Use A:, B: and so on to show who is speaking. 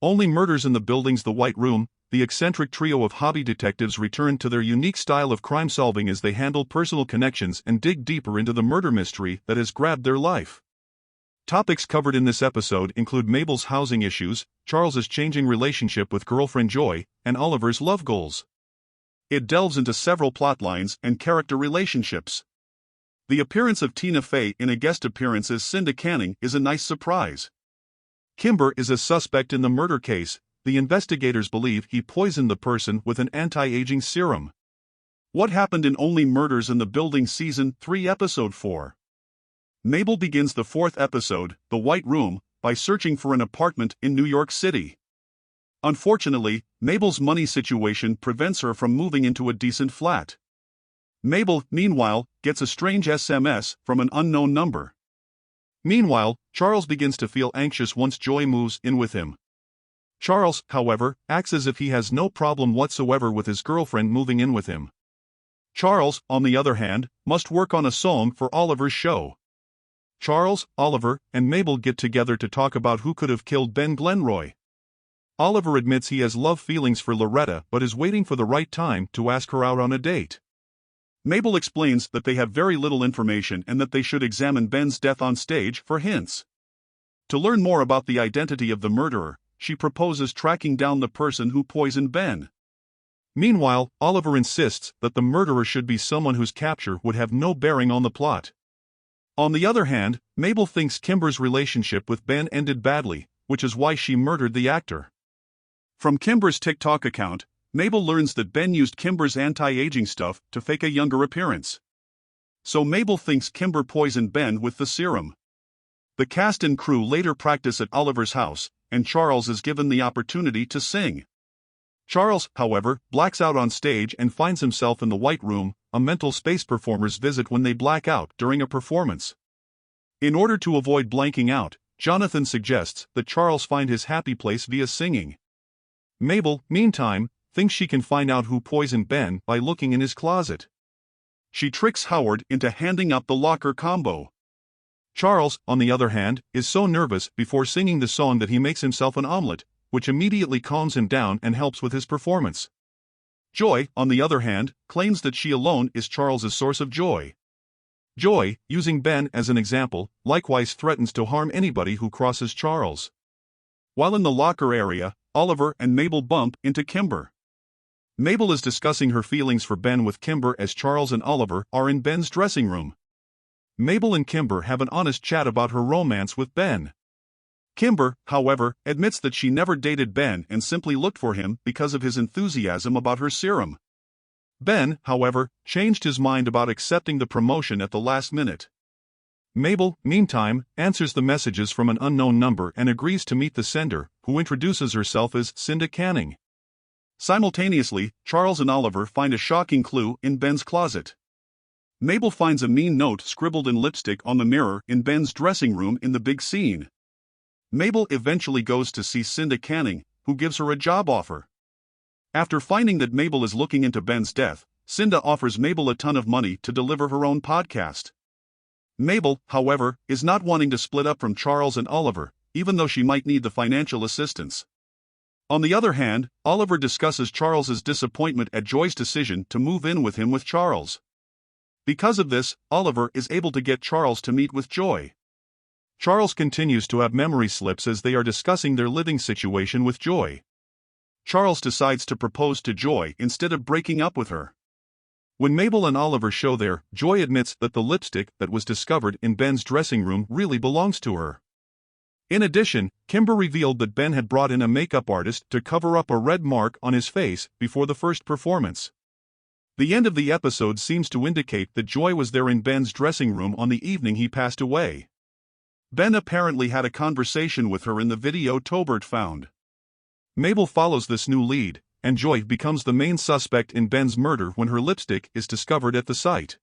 A: Only Murders in the Building's The White Room, the eccentric trio of hobby detectives return to their unique style of crime-solving as they handle personal connections and dig deeper into the murder mystery that has grabbed their life. Topics covered in this episode include Mabel's housing issues, Charles's changing relationship with girlfriend Joy, and Oliver's love goals. It delves into several plotlines and character relationships. The appearance of Tina Fey in a guest appearance as Cinda Canning is a nice surprise. Kimber is a suspect in the murder case. The investigators believe he poisoned the person with an anti-aging serum. What happened in Only Murders in the Building Season 3 Episode 4? Mabel begins the fourth episode, The White Room, by searching for an apartment in New York City. Unfortunately, Mabel's money situation prevents her from moving into a decent flat. Mabel, meanwhile, gets a strange SMS from an unknown number. Meanwhile, Charles begins to feel anxious once Joy moves in with him. Charles, however, acts as if he has no problem whatsoever with his girlfriend moving in with him. Charles, on the other hand, must work on a song for Oliver's show. Charles, Oliver, and Mabel get together to talk about who could have killed Ben Glenroy. Oliver admits he has love feelings for Loretta but is waiting for the right time to ask her out on a date. Mabel explains that they have very little information and that they should examine Ben's death on stage for hints. To learn more about the identity of the murderer, she proposes tracking down the person who poisoned Ben. Meanwhile, Oliver insists that the murderer should be someone whose capture would have no bearing on the plot. On the other hand, Mabel thinks Kimber's relationship with Ben ended badly, which is why she murdered the actor. From Kimber's TikTok account, Mabel learns that Ben used Kimber's anti-aging stuff to fake a younger appearance. So Mabel thinks Kimber poisoned Ben with the serum. The cast and crew later practice at Oliver's house, and Charles is given the opportunity to sing. Charles, however, blacks out on stage and finds himself in the White Room, a mental space performers visit when they black out during a performance. In order to avoid blanking out, Jonathan suggests that Charles find his happy place via singing. Mabel, meantime, thinks she can find out who poisoned Ben by looking in his closet. She tricks Howard into handing up the locker combo. Charles, on the other hand, is so nervous before singing the song that he makes himself an omelet, which immediately calms him down and helps with his performance. Joy, on the other hand, claims that she alone is Charles's source of joy. Joy, using Ben as an example, likewise threatens to harm anybody who crosses Charles. While in the locker area, Oliver and Mabel bump into Kimber. Mabel is discussing her feelings for Ben with Kimber as Charles and Oliver are in Ben's dressing room. Mabel and Kimber have an honest chat about her romance with Ben. Kimber, however, admits that she never dated Ben and simply looked for him because of his enthusiasm about her serum. Ben, however, changed his mind about accepting the promotion at the last minute. Mabel, meantime, answers the messages from an unknown number and agrees to meet the sender, who introduces herself as Cinda Canning. Simultaneously, Charles and Oliver find a shocking clue in Ben's closet. Mabel finds a mean note scribbled in lipstick on the mirror in Ben's dressing room in the big scene. Mabel eventually goes to see Cinda Canning, who gives her a job offer. After finding that Mabel is looking into Ben's death, Cinda offers Mabel a ton of money to deliver her own podcast. Mabel, however, is not wanting to split up from Charles and Oliver, even though she might need the financial assistance. On the other hand, Oliver discusses Charles's disappointment at Joy's decision to move in with him with Charles. Because of this, Oliver is able to get Charles to meet with Joy. Charles continues to have memory slips as they are discussing their living situation with Joy. Charles decides to propose to Joy instead of breaking up with her. When Mabel and Oliver show there, Joy admits that the lipstick that was discovered in Ben's dressing room really belongs to her. In addition, Kimber revealed that Ben had brought in a makeup artist to cover up a red mark on his face before the first performance. The end of the episode seems to indicate that Joy was there in Ben's dressing room on the evening he passed away. Ben apparently had a conversation with her in the video Tobert found. Mabel follows this new lead, and Joy becomes the main suspect in Ben's murder when her lipstick is discovered at the site.